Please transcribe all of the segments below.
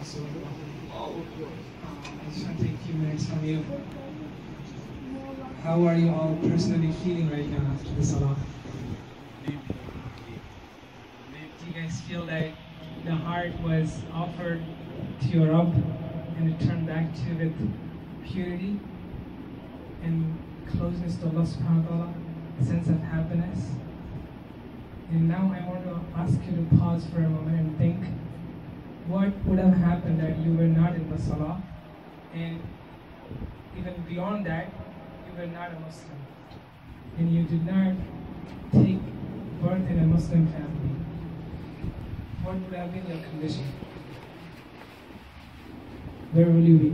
So I just want to take a few minutes from you. How are you all personally feeling right now after the salah? Do you guys feel that the heart was offered to your Rabb and it turned back to you with purity and closeness to Allah subhanahu wa ta'ala, a sense of happiness? And now I want to ask you to pause for a moment and think, what would have happened that you were not in the salah, and even beyond that, you were not a Muslim, and you did not take birth in a Muslim family? What would have been your condition? Where will you be?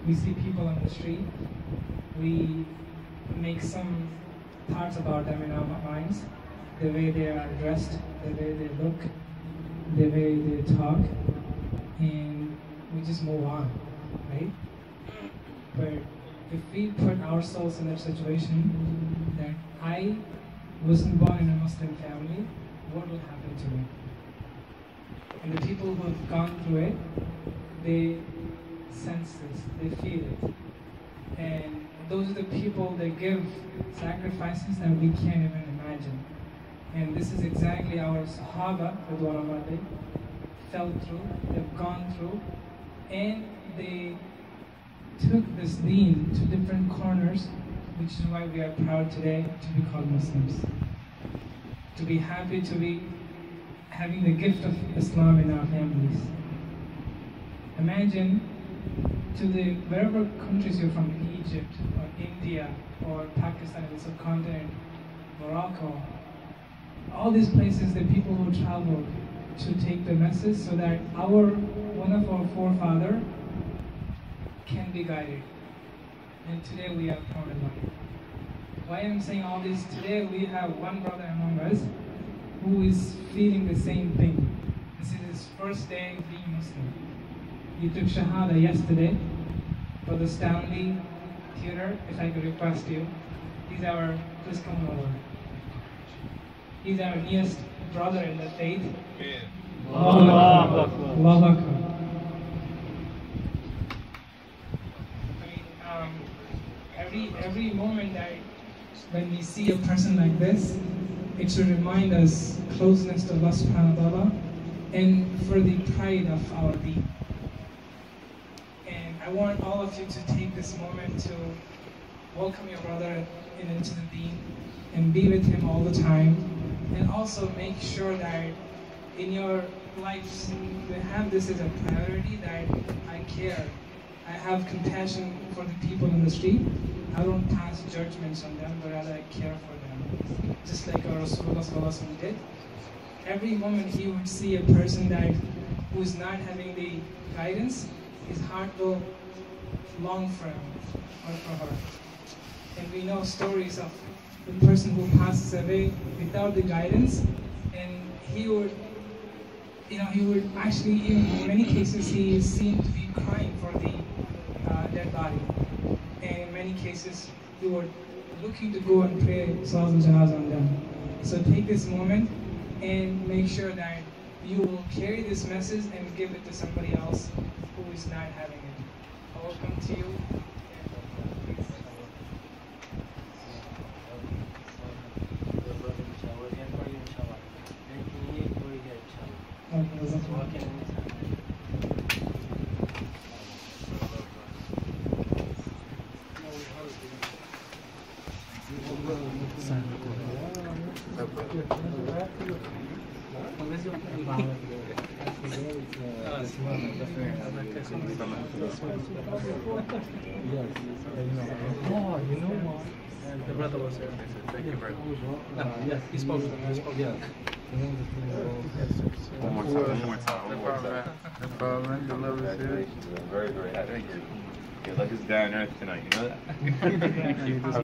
We see people on the street, we make some thoughts about them in our minds, the way they are dressed, the way they look, the way they talk, and we just move on, right? But if we put ourselves in that situation, that I wasn't born in a Muslim family, what will happen to me? And the people who have gone through it, they sense this, they feel it. And those are the people that give sacrifices that we can't even imagine. And this is exactly our Shahadah, they fell through, they've gone through, and they took this deen to different corners, which is why we are proud today to be called Muslims. To be happy to be having the gift of Islam in our families. Imagine to the wherever countries you're from, Egypt or India or Pakistan, the subcontinent, Morocco, all these places, the people who traveled to take the message so that one of our forefathers can be guided. And today we are proud of it. Why I'm saying all this? Today we have one brother among us who is feeling the same thing. This is his first day being Muslim. He took Shahadah yesterday. Brother Stanley Theodore, if I could request you, please come over. He's our nearest brother in the faith. Allah Akbar. Every moment that when we see a person like this, it should remind us closeness to Allah subhanahu wa ta'ala and for the pride of our deen. And I want all of you to take this moment to welcome your brother into the deen and be with him all the time. And also make sure that in your lives you have this as a priority, that I care. I have compassion for the people in the street. I don't pass judgments on them, but rather I care for them. Just like our Rasulullah did. Every moment he would see a person who is not having the guidance, his heart will long for him or for her. And we know stories of the person who passes away without the guidance, and he would actually, in many cases, he is seen to be crying for the dead body. And in many cases, he would looking to go and pray salah and janazah on them. So take this moment and make sure that you will carry this message and give it to somebody else who is not having it. I will come to you. Oh, you know what? The brother was here. Thank you very much. Yeah, he spoke. Yeah. One more time. No problem. Your love is here. Very, very happy. Your luck is down earth tonight, you know that?